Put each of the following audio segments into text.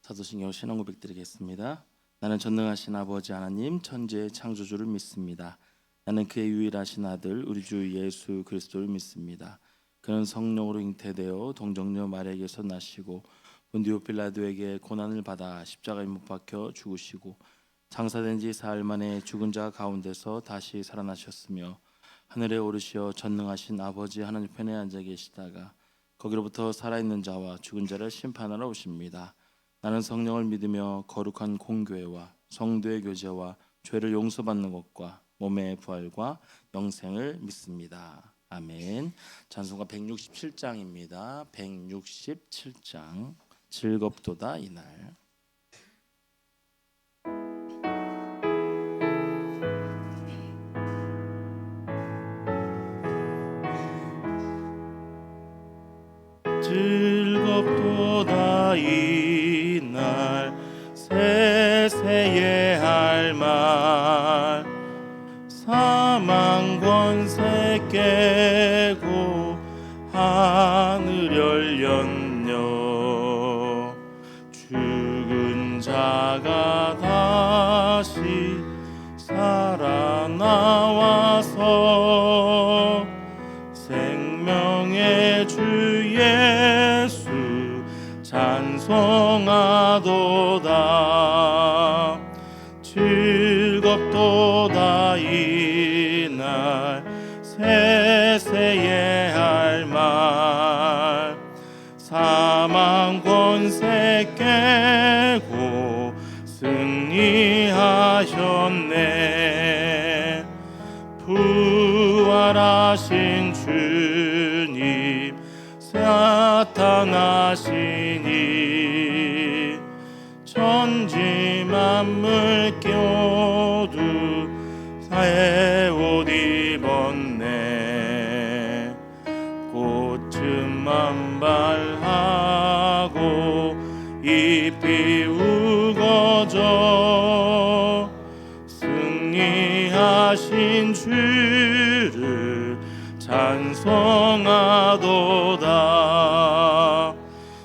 사도신경 신앙 고백 드리겠습니다. 나는 전능하신 아버지 하나님 천지의 창조주를 믿습니다. 나는 그의 유일하신 아들 우리 주 예수 그리스도를 믿습니다. 그는 성령으로 잉태되어 동정녀 마리아에게서 나시고 본디오 빌라도에게 고난을 받아 십자가에 못 박혀 죽으시고 장사된 지 사흘 만에 죽은 자 가운데서 다시 살아나셨으며 하늘에 오르시어 전능하신 아버지 하나님 편에 앉아 계시다가 거기로부터 살아있는 자와 죽은 자를 심판하러 오십니다. 나는 성령을 믿으며 거룩한 공교회와 성도의 교제와 죄를 용서받는 것과 몸의 부활과 영생을 믿습니다. 아멘. 찬송가 167장입니다. 167장 즐겁도다 이날. 즐겁도다 이날 세세의 할 말 사망 권세 깨고 하늘 열렸며 죽은 자가 다시 살아나와서 생명의 주 예수 찬송하도다. 즐겁도다 이날 세세의 할 말 사망 권세 깨고 승리하셨네. 부활하신 주님 나타나시니 천지 만물 모두 새 옷 입었네. 꽃은 만발하고 잎이 우거져 승리하신 주를 찬송하도다.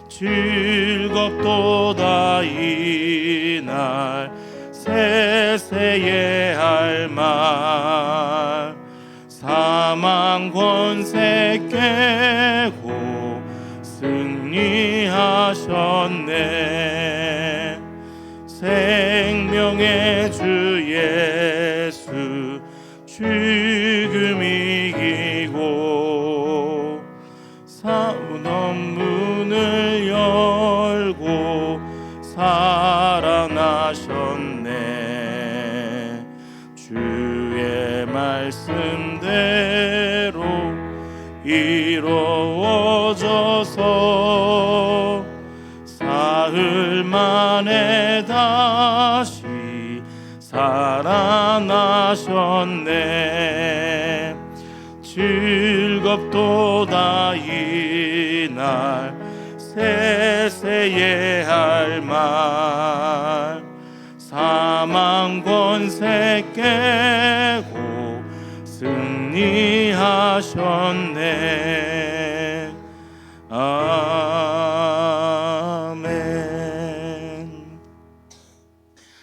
즐겁도다 이날 세세의 할 말 사망 권세 깨고 승리하셨네. 생명의 주 예수 죽음 이기고 사우던 문을 열고 살아나셨네. 주의 말씀대로 이루어져서 사흘 만에 다시 살아나셨네. 즐겁도다 이날 세세의 할 말 사망 권세 깨고 승리하셨네. 아멘.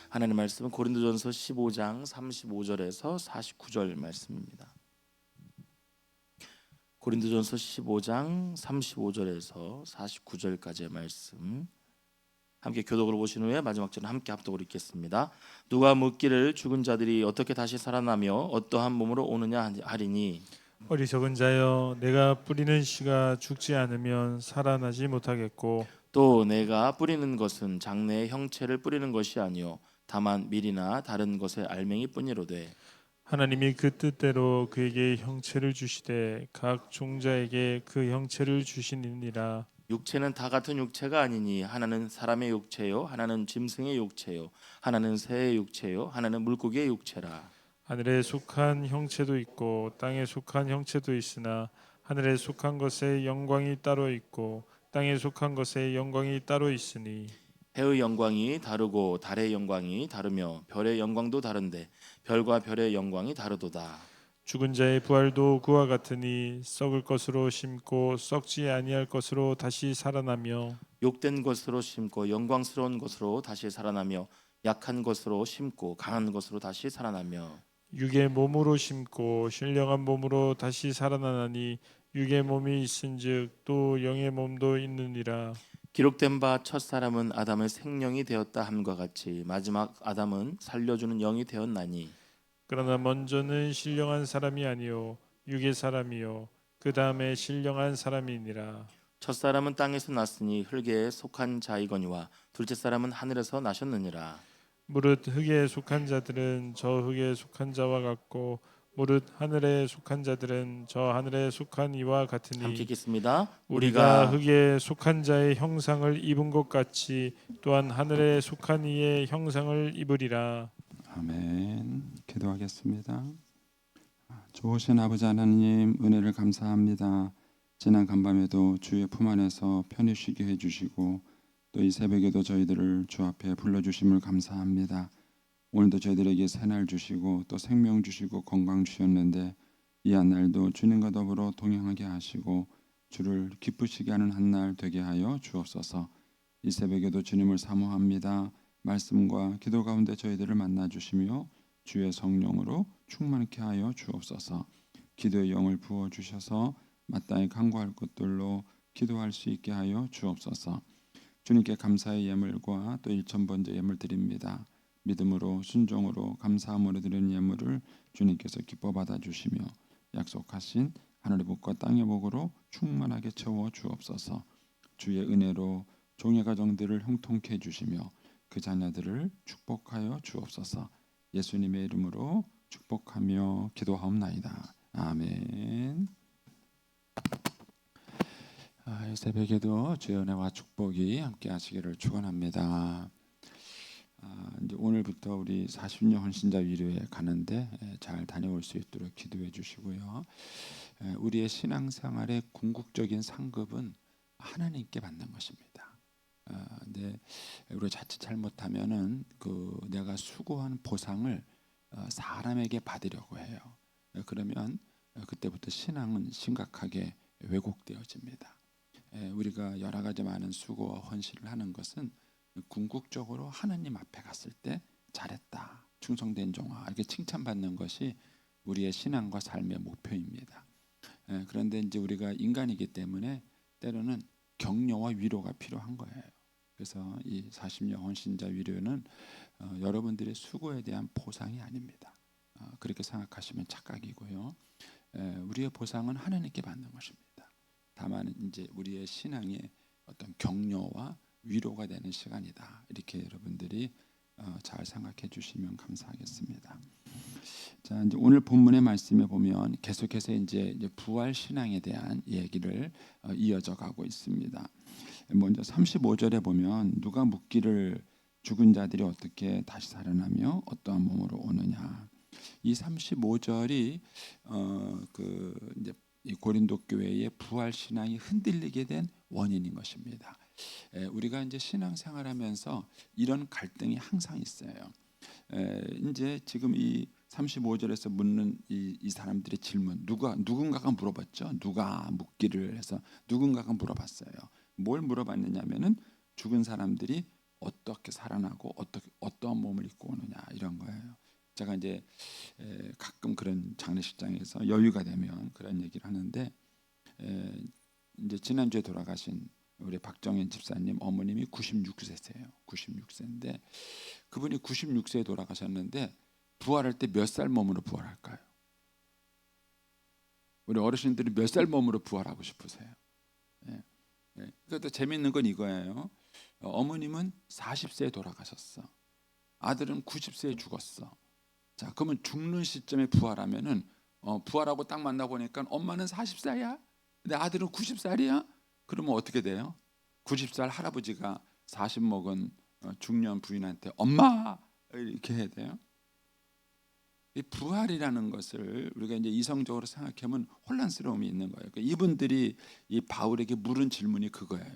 하나님의 말씀은 고린도전서 15장 35절에서 49절 말씀입니다. 고린도전서 15장 35절에서 49절까지의 말씀 함께 교독을 보신 후에 마지막 절은 함께 합독을 읽겠습니다. 누가 묻기를 죽은 자들이 어떻게 다시 살아나며 어떠한 몸으로 오느냐 하리니 어리석은 자여 내가 뿌리는 씨가 죽지 않으면 살아나지 못하겠고 또 내가 뿌리는 것은 장래의 형체를 뿌리는 것이 아니요 다만 밀이나 다른 것의 알맹이 뿐이로되 하나님이 그 뜻대로 그에게 형체를 주시되 각 종자에게 그 형체를 주시느니라. 육체는 다 같은 육체가 아니니 하나는 사람의 육체요 하나는 짐승의 육체요 하나는 새의 육체요 하나는 물고기의 육체라. 하늘에 속한 형체도 있고 땅에 속한 형체도 있으나 하늘에 속한 것의 영광이 따로 있고 땅에 속한 것의 영광이 따로 있으니 해의 영광이 다르고 달의 영광이 다르며 별의 영광도 다른데 별과 별의 영광이 다르도다. 죽은 자의 부활도 그와 같으니 썩을 것으로 심고 썩지 아니할 것으로 다시 살아나며 욕된 것으로 심고 영광스러운 것으로 다시 살아나며 약한 것으로 심고 강한 것으로 다시 살아나며 육의 몸으로 심고 신령한 몸으로 다시 살아나나니 육의 몸이 있은즉 또 영의 몸도 있느니라. 기록된 바 첫 사람은 아담의 생명이 되었다 함과 같이 마지막 아담은 살려주는 영이 되었나니 그러나 먼저는 신령한 사람이 아니요 육의 사람이요 그 다음에 신령한 사람이니라. 첫 사람은 땅에서 났으니 흙에 속한 자이거니와 둘째 사람은 하늘에서 나셨느니라. 무릇 흙에 속한 자들은 저 흙에 속한 자와 같고 무릇 하늘에 속한 자들은 저 하늘에 속한 이와 함께 같으니 읽겠습니다. 우리가 우리가 흙에 속한 자의 형상을 입은 것 같이 또한 하늘에 속한 이의 형상을 입으리라. 아멘. 기도하겠습니다. 좋으신 아버지 하나님 은혜를 감사합니다. 지난 간밤에도 주의 품 안에서 편히 쉬게 해주시고 또 이 새벽에도 저희들을 주 앞에 불러주심을 감사합니다. 오늘도 저희들에게 새날 주시고 또 생명 주시고 건강 주셨는데 이 한날도 주님과 더불어 동행하게 하시고 주를 기쁘시게 하는 한날 되게 하여 주옵소서. 이 새벽에도 주님을 사모합니다. 말씀과 기도 가운데 저희들을 만나 주시며 주의 성령으로 충만케 하여 주옵소서. 기도의 영을 부어 주셔서 마땅히 간구할 것들로 기도할 수 있게 하여 주옵소서. 주님께 감사의 예물과 또 일천번제 예물 드립니다. 믿음으로 순종으로 감사함으로 드리는 예물을 주님께서 기뻐 받아 주시며 약속하신 하늘의 복과 땅의 복으로 충만하게 채워 주옵소서. 주의 은혜로 종의 가정들을 형통케 해주시며 그 자녀들을 축복하여 주옵소서. 예수님의 이름으로 축복하며 기도하옵나이다. 아멘. 이 새벽에도 주의 은혜와 축복이 함께 하시기를 축원합니다. 이제 오늘부터 우리 40년 헌신자 위로에 가는데 잘 다녀올 수 있도록 기도해 주시고요. 우리의 신앙생활의 궁극적인 상급은 하나님께 받는 것입니다. 근데 우리가 자칫 잘못하면은 그 내가 수고한 보상을 사람에게 받으려고 해요. 그러면 그때부터 신앙은 심각하게 왜곡되어집니다. 우리가 여러 가지 많은 수고와 헌신을 하는 것은 궁극적으로 하나님 앞에 갔을 때 잘했다, 충성된 종아 이렇게 칭찬받는 것이 우리의 신앙과 삶의 목표입니다. 그런데 이제 우리가 인간이기 때문에 때로는 격려와 위로가 필요한 거예요. 그래서 이 40년 헌신자 위로는 여러분들의 수고에 대한 보상이 아닙니다. 그렇게 생각하시면 착각이고요. 우리의 보상은 하나님께 받는 것입니다. 다만 이제 우리의 신앙의 어떤 격려와 위로가 되는 시간이다. 이렇게 여러분들이 잘 생각해 주시면 감사하겠습니다. 자, 이제 오늘 본문의 말씀에 보면 계속해서 이제 부활 신앙에 대한 얘기를 이어져 가고 있습니다. 먼저 35절에 보면 누가 묻기를 죽은 자들이 어떻게 다시 살아나며 어떠한 몸으로 오느냐. 이 35절이 그 이제 이 고린도 교회의 부활 신앙이 흔들리게 된 원인인 것입니다. 우리가 이제 신앙생활하면서 이런 갈등이 항상 있어요. 이제 지금 이 35절에서 묻는 이 사람들의 질문, 누군가가 물어봤죠. 누가 묻기를 해서 누군가가 물어봤어요. 뭘 물어봤느냐면은 죽은 사람들이 어떻게 살아나고 어떠한 몸을 입고 오느냐 이런 거예요. 제가 이제 가끔 그런 장례식장에서 여유가 되면 그런 얘기를 하는데 이제 지난주에 돌아가신 우리 박정현 집사님 어머님이 96세세요. 96세인데 그분이 96세에 돌아가셨는데 부활할 때 몇 살 몸으로 부활할까요? 우리 어르신들이 몇 살 몸으로 부활하고 싶으세요? 그것도 재미있는 건 이거예요. 어머님은 40세에 돌아가셨어. 아들은 90세에 죽었어. 자, 그러면 죽는 시점에 부활하면은 부활하고 딱 만나 보니까 엄마는 40살이야. 근데 아들은 90살이야. 그러면 어떻게 돼요? 90살 할아버지가 40 먹은 중년 부인한테 엄마 이렇게 해야 돼요. 이 부활이라는 것을 우리가 이제 이성적으로 생각하면 혼란스러움이 있는 거예요. 그러니까 이분들이 이 바울에게 물은 질문이 그거예요.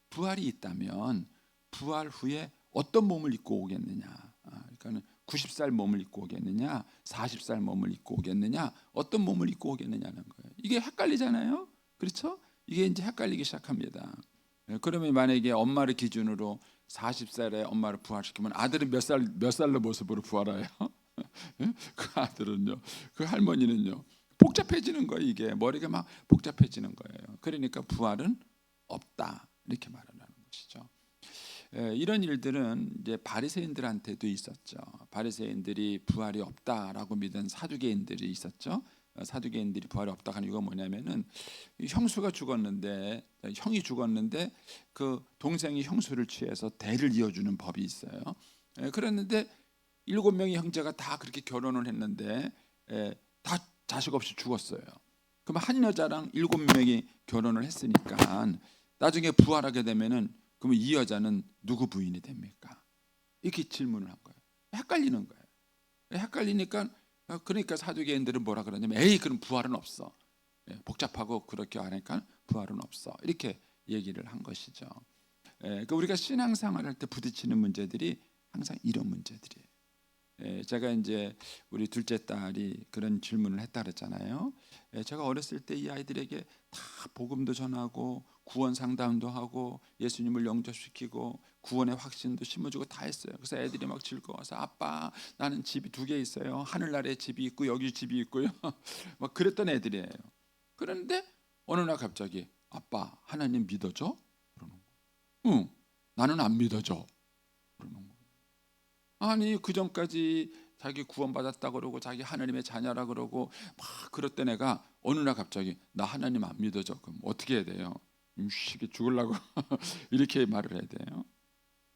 부활이 있다면 부활 후에 어떤 몸을 입고 오겠느냐. 그러니까는 90살 몸을 입고 오겠느냐, 40살 몸을 입고 오겠느냐, 어떤 몸을 입고 오겠느냐는 거예요. 이게 헷갈리잖아요. 그렇죠? 이게 이제 헷갈리기 시작합니다. 그러면 만약에 엄마를 기준으로 40살에 엄마를 부활시키면 아들은 몇 살로 모습으로 부활해요? 그 아들은요, 그 할머니는요, 복잡해지는 거예요. 이게 머리가 막 복잡해지는 거예요. 그러니까 부활은 없다 이렇게 말하는 것이죠. 이런 일들은 이제 바리새인들한테도 있었죠. 바리새인들이 부활이 없다라고 믿은 사두개인들이 있었죠. 사두개인들이 부활이 없다 하는 이유가 뭐냐면은 형수가 죽었는데 형이 죽었는데 그 동생이 형수를 취해서 대를 이어주는 법이 있어요. 그랬는데 7명의 형제가 다 그렇게 결혼을 했는데 다 자식 없이 죽었어요. 그럼 한 여자랑 7명이 결혼을 했으니까 나중에 부활하게 되면은 그러면 이 여자는 누구 부인이 됩니까? 이렇게 질문을 한 거예요. 헷갈리는 거예요. 헷갈리니까 그러니까 사두개인들은 뭐라 그러냐면 에이 그럼 부활은 없어. 복잡하고 그렇게 하니까 부활은 없어. 이렇게 얘기를 한 것이죠. 그러니까 우리가 신앙생활할 때 부딪히는 문제들이 항상 이런 문제들이에요. 제가 이제 우리 둘째 딸이 그런 질문을 했다 그랬잖아요. 제가 어렸을 때 이 아이들에게 다 복음도 전하고 구원 상담도 하고 예수님을 영접시키고 구원의 확신도 심어주고 다 했어요. 그래서 애들이 막 즐거워서 아빠 나는 집이 2개 있어요. 하늘나라에 집이 있고 여기 집이 있고요. 막 그랬던 애들이에요. 그런데 어느 날 갑자기 아빠 하나님 믿어줘? 그러는 거예요. 응, 나는 안 믿어져. 그러는 거예요. 아니 그 전까지 자기 구원받았다 그러고 자기 하나님의 자녀라 그러고 막 그랬던 애가 어느 날 갑자기 나 하나님 안 믿어져. 그럼 어떻게 해야 돼요? 이게 죽으려고 이렇게 말을 해야 돼요.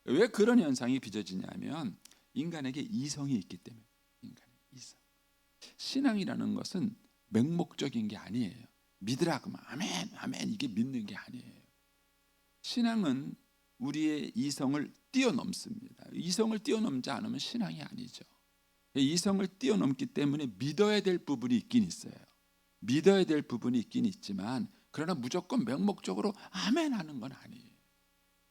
왜 그런 현상이 빚어지냐면 인간에게 이성이 있기 때문에. 인간의 이성. 신앙이라는 것은 맹목적인 게 아니에요. 믿으라 그러면 아멘 아멘 이게 믿는 게 아니에요. 신앙은 우리의 이성을 뛰어넘습니다. 이성을 뛰어넘지 않으면 신앙이 아니죠. 이성을 뛰어넘기 때문에 믿어야 될 부분이 있긴 있어요. 믿어야 될 부분이 있긴 있지만 그러나 무조건 맹목적으로 아멘 하는 건 아니에요.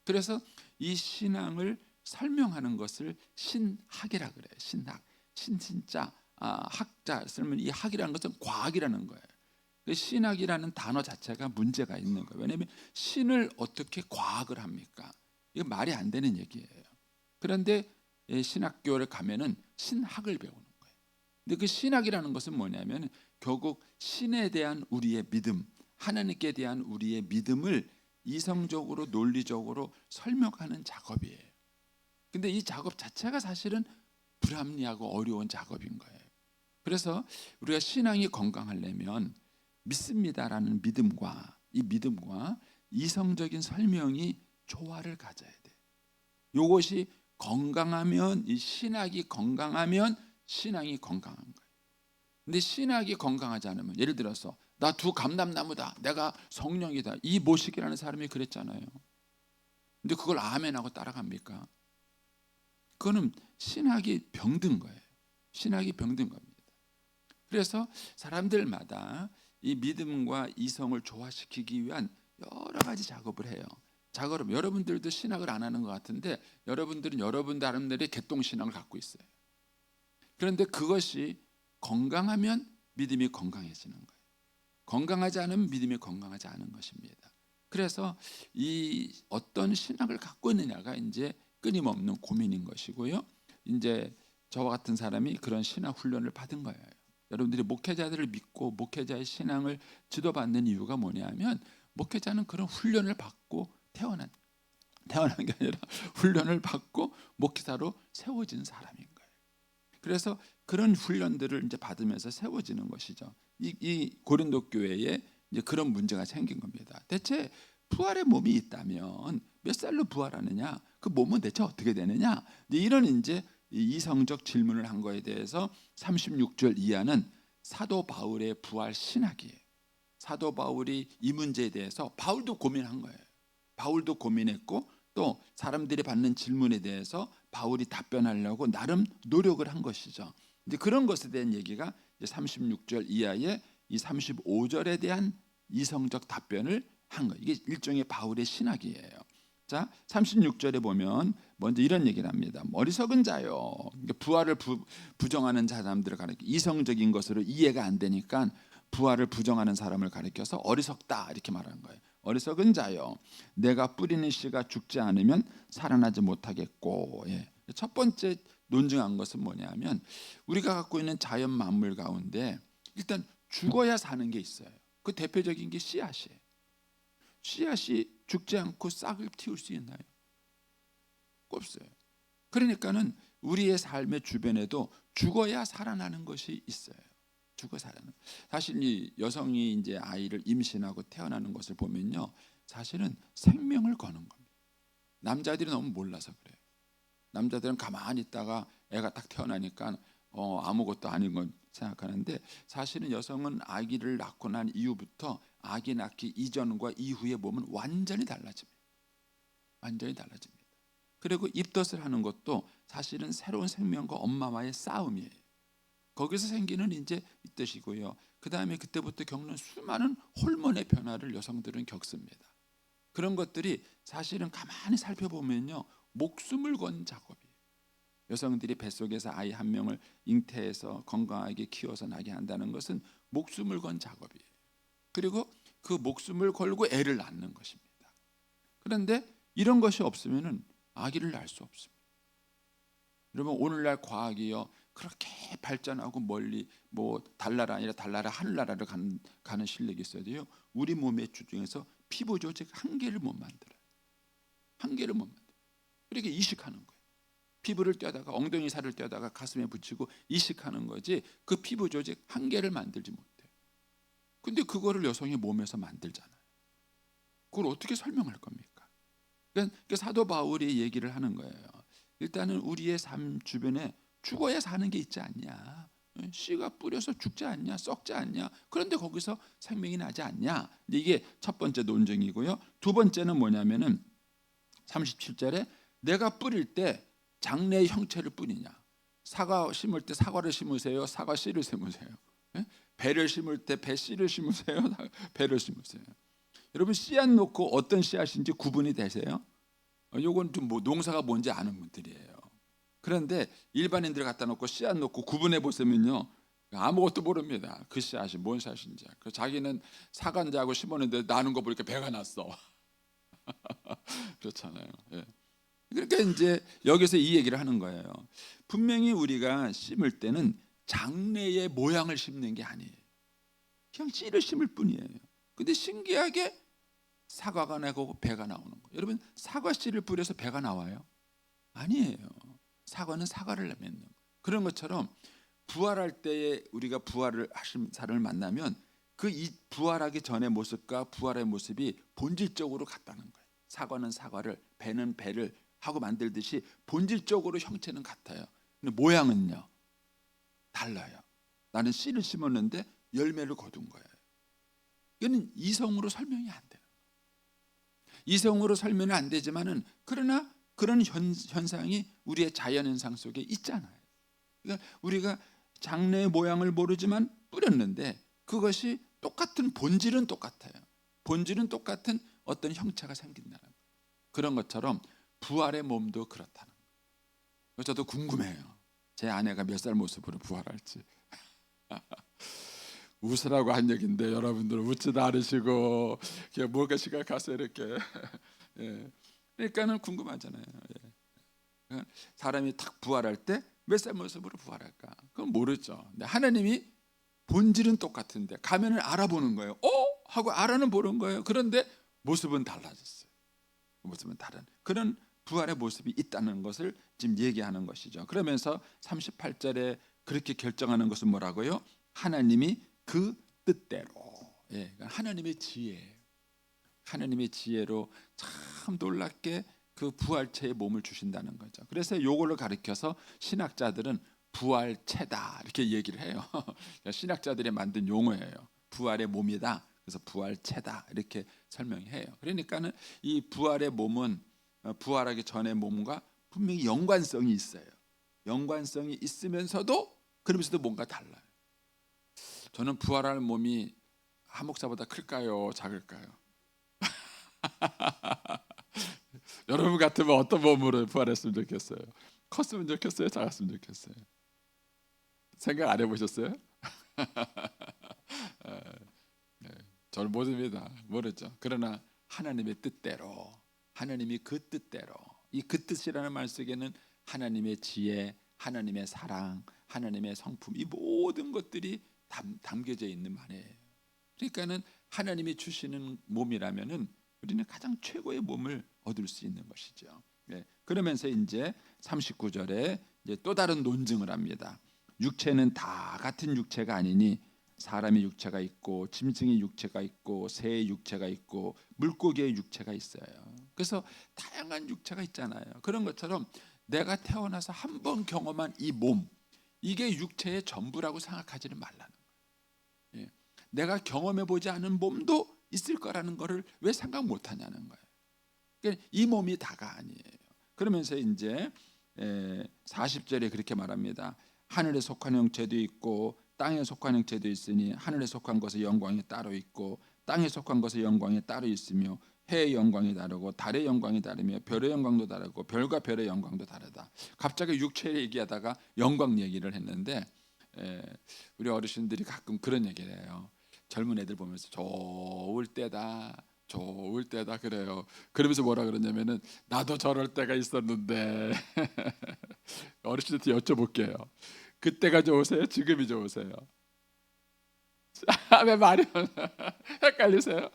그래서 이 신앙을 설명하는 것을 신학이라 그래요. 신학. 신자 학자 쓰면 이 학이라는 것은 과학이라는 거예요. 신학이라는 단어 자체가 문제가 있는 거예요. 왜냐하면 신을 어떻게 과학을 합니까? 이거 말이 안 되는 얘기예요. 그런데 신학교를 가면은 신학을 배우는 거예요. 근데 그 신학이라는 것은 뭐냐면 결국 신에 대한 우리의 믿음, 하나님께 대한 우리의 믿음을 이성적으로 논리적으로 설명하는 작업이에요. 근데 이 작업 자체가 사실은 불합리하고 어려운 작업인 거예요. 그래서 우리가 신앙이 건강하려면 믿습니다라는 믿음과 이 믿음과 이성적인 설명이 조화를 가져야 돼. 이것이 건강하면 이 신학이 건강하면 신앙이 건강한 거예요. 근데 신학이 건강하지 않으면 예를 들어서 나 두 감람나무다. 내가 성령이다. 이 모식이라는 사람이 그랬잖아요. 근데 그걸 아멘하고 따라갑니까? 그거는 신학이 병든 거예요. 신학이 병든 겁니다. 그래서 사람들마다 이 믿음과 이성을 조화시키기 위한 여러 가지 작업을 해요. 작업을 여러분들도 신학을 안 하는 것 같은데 여러분들은 여러분들 나름대로의 개똥신앙을 갖고 있어요. 그런데 그것이 건강하면 믿음이 건강해지는 거예요. 건강하지 않으면 믿음이 건강하지 않은 것입니다. 그래서 이 어떤 신학을 갖고 있느냐가 이제 끊임없는 고민인 것이고요. 이제 저와 같은 사람이 그런 신학 훈련을 받은 거예요. 여러분들이 목회자들을 믿고 목회자의 신앙을 지도받는 이유가 뭐냐면 목회자는 그런 훈련을 받고 태어난 게 아니라 훈련을 받고 목회자로 세워진 사람인 거예요. 그래서 그런 훈련들을 이제 받으면서 세워지는 것이죠. 이 고린도 교회에 이제 그런 문제가 생긴 겁니다. 대체 부활의 몸이 있다면 몇 살로 부활하느냐? 그 몸은 대체 어떻게 되느냐? 이런 이제 이성적 질문을 한 거에 대해서 36절 이하는 사도 바울의 부활 신학이에요. 사도 바울이 이 문제에 대해서 바울도 고민한 거예요. 바울도 고민했고 또 사람들이 받는 질문에 대해서 바울이 답변하려고 나름 노력을 한 것이죠. 근데 그런 것에 대한 얘기가 36절 이하의 이 35절에 대한 이성적 답변을 한 거예요. 이게 일종의 바울의 신학이에요. 자, 36절에 보면 먼저 이런 얘기를 합니다. 어리석은 자요. 그러니까 부활을 부정하는 사람들을 가리켜, 이성적인 것으로 이해가 안 되니까 부활을 부정하는 사람을 가리켜서 어리석다 이렇게 말하는 거예요. 어리석은 자요, 내가 뿌리는 씨가 죽지 않으면 살아나지 못하겠고. 예. 첫 번째 논증한 것은 뭐냐면 우리가 갖고 있는 자연 만물 가운데 일단 죽어야 사는 게 있어요. 그 대표적인 게 씨앗이에요. 씨앗이 죽지 않고 싹을 틔울 수 있나요? 없어요. 그러니까는 우리의 삶의 주변에도 죽어야 살아나는 것이 있어요. 죽어 살아나는. 사실 이 여성이 이제 아이를 임신하고 태어나는 것을 보면요, 사실은 생명을 거는 겁니다. 남자들이 너무 몰라서 그래요. 남자들은 가만히 있다가 애가 딱 태어나니까 아무것도 아닌 건 생각하는데, 사실은 여성은 아기를 낳고 난 이후부터 아기 낳기 이전과 이후의 몸은 완전히 달라집니다. 완전히 달라집니다. 그리고 입덧을 하는 것도 사실은 새로운 생명과 엄마와의 싸움이에요. 거기서 생기는 이제 입덧이고요. 그 다음에 그때부터 겪는 수많은 호르몬의 변화를 여성들은 겪습니다. 그런 것들이 사실은 가만히 살펴보면요, 목숨을 건 작업이에요. 여성들이 뱃속에서 아이 한 명을 잉태해서 건강하게 키워서 나게 한다는 것은 목숨을 건 작업이에요. 그리고 그 목숨을 걸고 애를 낳는 것입니다. 그런데 이런 것이 없으면은 아기를 낳을 수 없습니다. 여러분, 오늘날 과학이요 그렇게 발전하고 멀리 뭐 달나라 아니라 달나라 하늘나라를 가는 실력이 있어도요, 우리 몸의 중에서 피부 조직 한 개를 못 만들어요. 한 개를 못 만들어요. 그러니까 이식하는 거예요. 피부를 떼다가 엉덩이 살을 떼다가 가슴에 붙이고 이식하는 거지, 그 피부 조직 한 개를 만들지 못해요. 근데 그거를 여성의 몸에서 만들잖아요. 그걸 어떻게 설명할 겁니까? 그러니까 사도 바울이 얘기를 하는 거예요. 일단은 우리의 삶 주변에 죽어야 사는 게 있지 않냐, 씨가 뿌려서 죽지 않냐, 썩지 않냐, 그런데 거기서 생명이 나지 않냐. 이게 첫 번째 논쟁이고요. 두 번째는 뭐냐면은 37절에 내가 뿌릴 때 장래의 형체를 뿌리냐, 사과 심을 때 사과를 심으세요, 사과 씨를 심으세요? 배를 심을 때 배 씨를 심으세요, 배를 심으세요? 여러분, 씨앗 놓고 어떤 씨앗인지 구분이 되세요? 요건 좀 뭐 농사가 뭔지 아는 분들이에요. 그런데 일반인들 갖다 놓고 씨앗 놓고 구분해 보시면요, 아무것도 모릅니다. 그 씨앗이 뭔 씨앗인지. 그 자기는 사과인지하고 심었는데 나는 거 보니까 배가 났어. 그렇잖아요. 예. 그러니까 이제 여기서 이 얘기를 하는 거예요. 분명히 우리가 심을 때는 장래의 모양을 심는 게 아니에요. 그냥 씨를 심을 뿐이에요. 근데 신기하게 사과가 나고 배가 나오는 거예요. 여러분, 사과 씨를 뿌려서 배가 나와요? 아니에요. 사과는 사과를 맺는 거예요. 그런 것처럼 부활할 때에 우리가 부활을 하신 사람을 만나면 그 이 부활하기 전의 모습과 부활의 모습이 본질적으로 같다는 거예요. 사과는 사과를, 배는 배를 하고 만들듯이 본질적으로 형체는 같아요. 근데 모양은요 달라요. 나는 씨를 심었는데 열매를 거둔 거예요. 이거는 이성으로 설명이 안 돼요. 이성으로 설명은 안 되지만은 그러나 그런 현상이 우리의 자연 현상 속에 있잖아요. 그러니까 우리가 장래의 모양을 모르지만 뿌렸는데 그것이 똑같은 본질은 똑같아요. 본질은 똑같은 어떤 형체가 생긴다는 거예요. 그런 것처럼 부활의 몸도 그렇다는 거예요. 그래서 저도 궁금해요. 제 아내가 몇 살 모습으로 부활할지. 웃으라고 한 얘기인데 여러분들은 웃지도 않으시고 뭘까 시각하세요 이렇게. 예. 그러니까는 궁금하잖아요. 예. 사람이 딱 부활할 때 몇 살 모습으로 부활할까? 그건 모르죠. 근데 하나님이 본질은 똑같은데 가면을 알아보는 거예요. 하고 알아는 보는 거예요. 그런데 모습은 달라졌어요. 모습은 다른 그런 부활의 모습이 있다는 것을 지금 얘기하는 것이죠. 그러면서 38절에 그렇게 결정하는 것은 뭐라고요? 하나님이 그 뜻대로, 예, 하나님의 지혜, 하나님의 지혜로 참 놀랍게 그 부활체의 몸을 주신다는 거죠. 그래서 이걸로 가리켜서 신학자들은 부활체다 이렇게 얘기를 해요. 신학자들이 만든 용어예요. 부활의 몸이다. 그래서 부활체다 이렇게 설명해요. 그러니까는 이 부활의 몸은 부활하기 전의 몸과 분명히 연관성이 있어요. 연관성이 있으면서도 그러면서도 뭔가 달라요. 저는 부활할 몸이 한 목사보다 클까요? 작을까요? 여러분 같으면 어떤 몸으로 부활했으면 좋겠어요? 컸으면 좋겠어요? 작았으면 좋겠어요? 생각 안 해보셨어요? 저는 모릅니다. 모르죠. 그러나 하나님의 뜻대로, 하나님이 그 뜻대로, 이 그 뜻이라는 말 속에는 하나님의 지혜, 하나님의 사랑, 하나님의 성품, 이 모든 것들이 담겨져 있는 말이에요. 그러니까는 하나님이 주시는 몸이라면은 우리는 가장 최고의 몸을 얻을 수 있는 것이죠. 그러면서 이제 39절에 이제 또 다른 논증을 합니다. 육체는 다 같은 육체가 아니니 사람의 육체가 있고 짐승의 육체가 있고 새의 육체가 있고 물고기의 육체가 있어요. 그래서 다양한 육체가 있잖아요. 그런 것처럼 내가 태어나서 한 번 경험한 이 몸, 이게 육체의 전부라고 생각하지는 말라는 거예요. 내가 경험해 보지 않은 몸도 있을 거라는 거를 왜 생각 못 하냐는 거예요. 그러니까 이 몸이 다가 아니에요. 그러면서 이제 40절에 그렇게 말합니다. 하늘에 속한 형체도 있고 땅에 속한 형체도 있으니 하늘에 속한 것의 영광이 따로 있고 땅에 속한 것의 영광이 따로 있으며 해의 영광이 다르고 달의 영광이 다르며 별의 영광도 다르고 별과 별의 영광도 다르다. 갑자기 육체 얘기하다가 영광 얘기를 했는데 우리 어르신들이 가끔 그런 얘기를 해요. 젊은 애들 보면서 좋을 때다 좋을 때다 그래요. 그러면서 뭐라 그러냐면은 나도 저럴 때가 있었는데 어르신한테 여쭤볼게요. 그때가 좋으세요? 지금이 좋으세요? 왜 말이 헷갈리세요?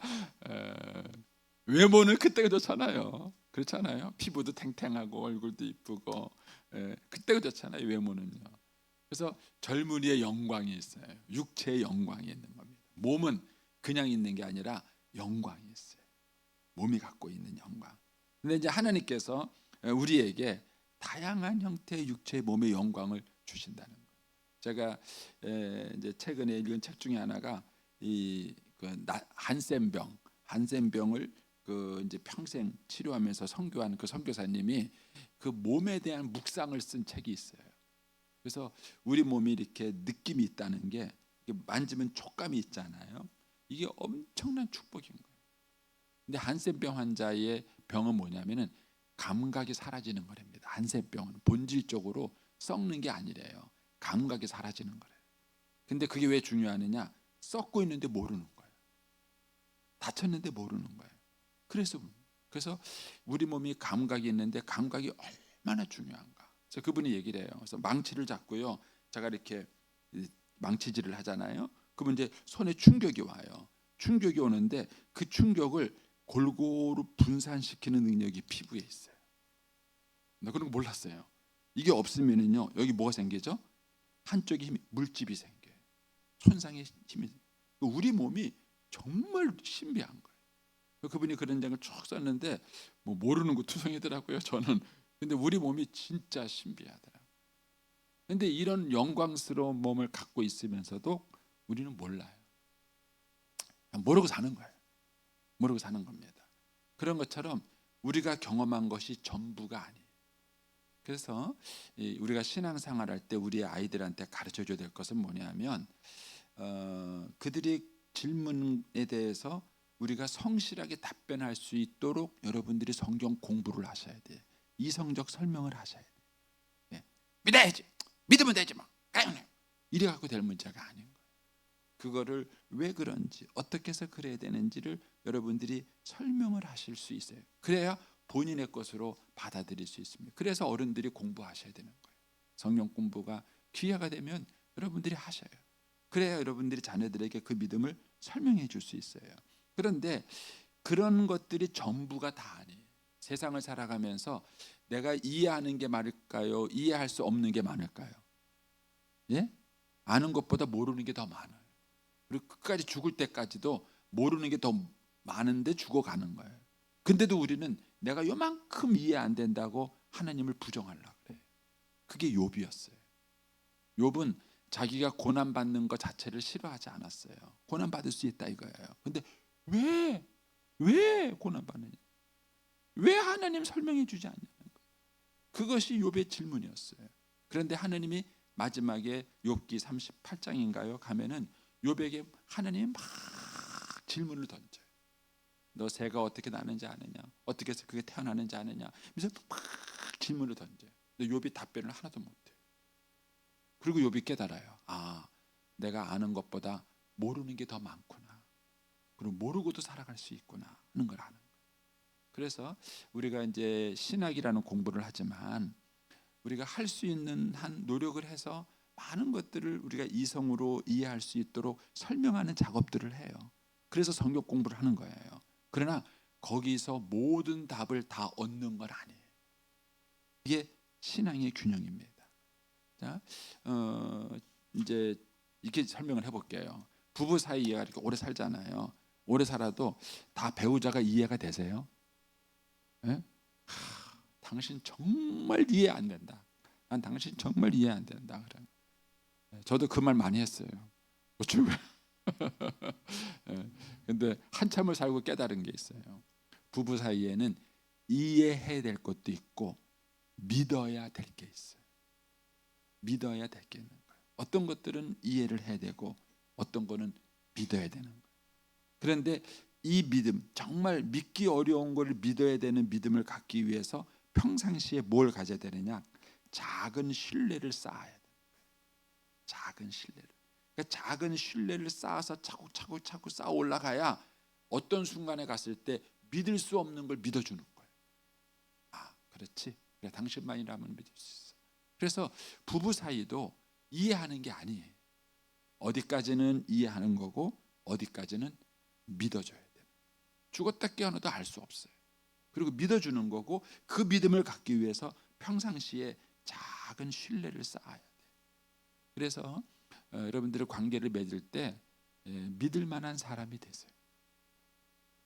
외모는 그때가 좋잖아요. 그렇잖아요. 피부도 탱탱하고 얼굴도 이쁘고 그때가 좋잖아요. 외모는요. 그래서 젊은이의 영광이 있어요. 육체의 영광이 있는 겁니다. 몸은 그냥 있는 게 아니라 영광이 있어요. 몸이 갖고 있는 영광. 근데 이제 하나님께서 우리에게 다양한 형태의 육체의 몸의 영광을 주신다는 거예요. 제가 이제 최근에 읽은 책 중에 하나가 한센병을 그 이제 평생 치료하면서 선교한 그 선교사님이 그 몸에 대한 묵상을 쓴 책이 있어요. 그래서 우리 몸이 이렇게 느낌이 있다는 게 만지면 촉감이 있잖아요. 이게 엄청난 축복인 거예요. 근데 한센병 환자의 병은 뭐냐면은 감각이 사라지는 거랍니다. 한센병은 본질적으로 썩는 게 아니래요. 감각이 사라지는 거래요. 근데 그게 왜 중요하느냐? 썩고 있는데 모르는 거예요. 다쳤는데 모르는 거예요. 그래서 우리 몸이 감각이 있는데 감각이 얼마나 중요한가. 그래서 그분이 얘기를 해요. 그래서 망치를 잡고요. 제가 이렇게 망치질을 하잖아요. 그러면 이제 손에 충격이 와요. 충격이 오는데 그 충격을 골고루 분산시키는 능력이 피부에 있어요. 나 그런 거 몰랐어요. 이게 없으면은요 여기 뭐가 생기죠? 한쪽에 물집이 생겨요. 손상의 힘이. 우리 몸이 정말 신비한 거예요. 그분이 그런 장을 쭉 썼는데 뭐 모르는 거 투성이더라고요. 저는. 근데 우리 몸이 진짜 신비하더라고요. 근데 이런 영광스러운 몸을 갖고 있으면서도 우리는 몰라요. 그냥 모르고 사는 거예요. 모르고 사는 겁니다. 그런 것처럼 우리가 경험한 것이 전부가 아니에요. 그래서 우리가 신앙생활할 때 우리 아이들한테 가르쳐줘야 될 것은 뭐냐면 그들이 질문에 대해서 우리가 성실하게 답변할 수 있도록 여러분들이 성경 공부를 하셔야 돼요. 이성적 설명을 하셔야 돼요. 믿어야지, 믿으면 되지 뭐 이래 갖고 될 문제가 아닌 거예요. 그거를 왜 그런지 어떻게 해서 그래야 되는지를 여러분들이 설명을 하실 수 있어요. 그래야 본인의 것으로 받아들일 수 있습니다. 그래서 어른들이 공부하셔야 되는 거예요. 성경 공부가 기회가 되면 여러분들이 하셔요. 그래야 여러분들이 자녀들에게 그 믿음을 설명해 줄 수 있어요. 그런데 그런 것들이 전부가 다 아니에요. 세상을 살아가면서 내가 이해하는 게 많을까요? 이해할 수 없는 게 많을까요? 예? 아는 것보다 모르는 게 더 많아요. 그리고 끝까지 죽을 때까지도 모르는 게 더 많은데 죽어가는 거예요. 근데도 우리는 내가 요만큼 이해 안 된다고 하나님을 부정하려고 그래요. 그게 욥이었어요. 욥은 자기가 고난받는 것 자체를 싫어하지 않았어요. 고난받을 수 있다 이거예요. 근데 왜 고난받느냐? 왜 하나님 설명해 주지 않냐는 거예요. 그것이 욥의 질문이었어요. 그런데 하나님이 마지막에 욥기 38장인가요? 가면은 욥에게 하나님이 막 질문을 던져요. 너 새가 어떻게 나는지 아느냐? 어떻게 해서 그게 태어나는지 아느냐? 그래서 막 질문을 던져요. 근데 욥이 답변을 하나도 못해요. 그리고 욥이 깨달아요. 아, 내가 아는 것보다 모르는 게 더 많구나. 그리고 모르고도 살아갈 수 있구나 하는 걸 아는 거예요. 그래서 우리가 이제 신학이라는 공부를 하지만 우리가 할 수 있는 한 노력을 해서 많은 것들을 우리가 이성으로 이해할 수 있도록 설명하는 작업들을 해요. 그래서 성경 공부를 하는 거예요. 그러나 거기서 모든 답을 다 얻는 건 아니에요. 이게 신앙의 균형입니다. 자, 이제 이렇게 설명을 해볼게요. 부부 사이가 이렇게 오래 살잖아요. 오래 살아도 다 배우자가 이해가 되세요? 예? 당신 정말 이해 안 된다. 난 당신 정말 이해 안 된다. 그래. 저도 그 말 많이 했어요. 어쩌고. 근데 한참을 살고 깨달은 게 있어요. 부부 사이에는 이해해야 될 것도 있고 믿어야 될 게 있어요. 믿어야 될 게 있는 거예요. 어떤 것들은 이해를 해야 되고 어떤 거는 믿어야 되는 거예요. 그런데 이 믿음, 정말 믿기 어려운 걸 믿어야 되는 믿음을 갖기 위해서 평상시에 뭘 가져야 되느냐? 작은 신뢰를 쌓아야 돼요. 작은 신뢰를. 그러니까 작은 신뢰를 쌓아서 차곡차곡 쌓아 올라가야 어떤 순간에 갔을 때 믿을 수 없는 걸 믿어주는 거예요. 아, 그렇지. 그래, 당신만이라면 믿을 수 있어. 그래서 부부 사이도 이해하는 게 아니에요. 어디까지는 이해하는 거고 어디까지는 믿어줘야 돼요. 죽었다 깨어나도 알 수 없어요. 그리고 믿어주는 거고 그 믿음을 갖기 위해서 평상시에 작은 신뢰를 쌓아야 돼요. 그래서 여러분들의 관계를 맺을 때 믿을 만한 사람이 되세요.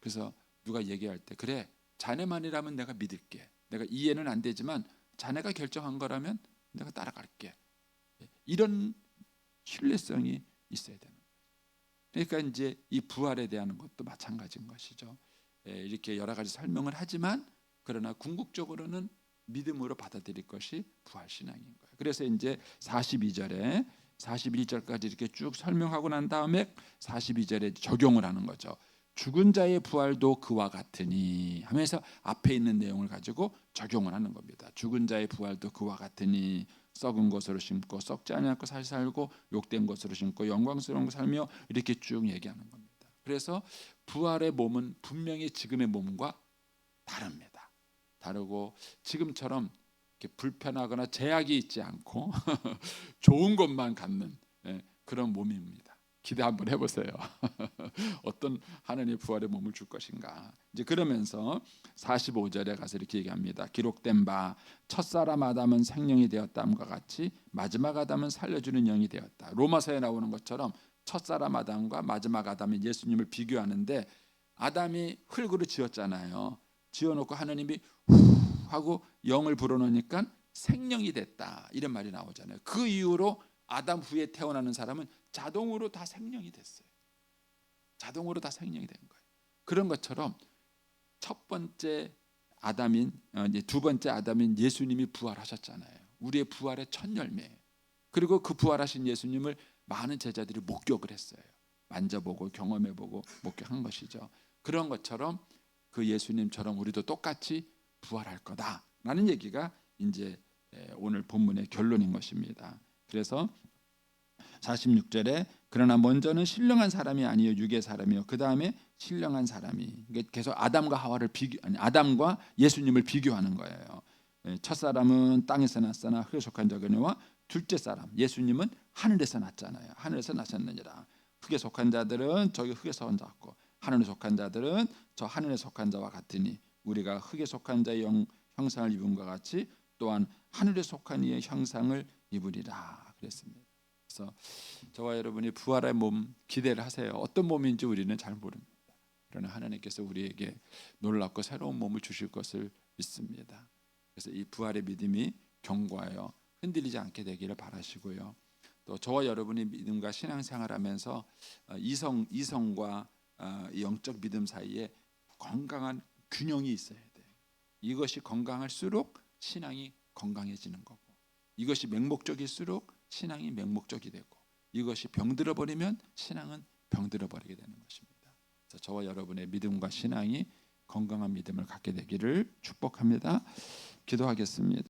그래서 누가 얘기할 때 그래 자네만이라면 내가 믿을게. 내가 이해는 안 되지만 자네가 결정한 거라면 내가 따라갈게. 이런 신뢰성이 있어야 되는 거예요. 그러니까 이제 이 부활에 대한 것도 마찬가지인 것이죠. 이렇게 여러 가지 설명을 하지만 그러나 궁극적으로는 믿음으로 받아들일 것이 부활 신앙인 거예요. 그래서 이제 42절에 41절까지 이렇게 쭉 설명하고 난 다음에 42절에 적용을 하는 거죠. 죽은 자의 부활도 그와 같으니 하면서 앞에 있는 내용을 가지고 적용을 하는 겁니다. 죽은 자의 부활도 그와 같으니 썩은 것으로 심고 썩지 않고 살고 욕된 것으로 심고 영광스러운 거 살며 이렇게 쭉 얘기하는 겁니다. 그래서 부활의 몸은 분명히 지금의 몸과 다릅니다. 다르고 지금처럼 이렇게 불편하거나 제약이 있지 않고 좋은 것만 갖는 그런 몸입니다. 기대 한번 해보세요. 어떤 하나님의 부활의 몸을 줄 것인가. 이제 그러면서 45절에 가서 이렇게 얘기합니다. 기록된 바 첫사람 아담은 생명이 되었다함과 같이 마지막 아담은 살려주는 영이 되었다. 로마서에 나오는 것처럼 첫사람 아담과 마지막 아담이 예수님을 비교하는데 아담이 흙으로 지었잖아요. 지어놓고 하나님이 후 하고 영을 불어넣으니까 생명이 됐다 이런 말이 나오잖아요. 그 이후로 아담 후에 태어나는 사람은 자동으로 다 생명이 됐어요. 자동으로 다 생명이 된 거예요. 그런 것처럼 첫 번째 아담인 이제 두 번째 아담인 예수님이 부활하셨잖아요. 우리의 부활의 첫 열매예요. 그리고 그 부활하신 예수님을 많은 제자들이 목격을 했어요. 만져보고 경험해보고 목격한 것이죠. 그런 것처럼 그 예수님처럼 우리도 똑같이 부활할 거다라는 얘기가 이제 오늘 본문의 결론인 것입니다. 그래서 46절에 그러나 먼저는 신령한 사람이 아니요 육의 사람이요 그 다음에 신령한 사람이 계속 아담과 하와를 아담과 예수님을 비교하는 거예요. 첫 사람은 땅에서 났으나 흙에 속한 자거니와 둘째 사람 예수님은 하늘에서 났잖아요. 하늘에서 나셨느니라. 흙에 속한 자들은 저기 흙에서 온 자고 하늘에 속한 자들은 저 하늘에 속한 자와 같으니 우리가 흙에 속한 자의 형상을 입은 것 같이 또한 하늘에 속한 이의 형상을 입으리라 그랬습니다. 그래서 저와 여러분이 부활의 몸 기대를 하세요. 어떤 몸인지 우리는 잘 모릅니다. 그러나 하나님께서 우리에게 놀랍고 새로운 몸을 주실 것을 믿습니다. 그래서 이 부활의 믿음이 견고하여 흔들리지 않게 되기를 바라시고요. 또 저와 여러분이 믿음과 신앙생활하면서 이성과 영적 믿음 사이에 건강한 균형이 있어야 돼요. 이것이 건강할수록 신앙이 건강해지는 거고 이것이 맹목적일수록 신앙이 맹목적이 되고 이것이 병들어 버리면 신앙은 병들어 버리게 되는 것입니다. 그래서 저와 여러분의 믿음과 신앙이 건강한 믿음을 갖게 되기를 축복합니다. 기도하겠습니다.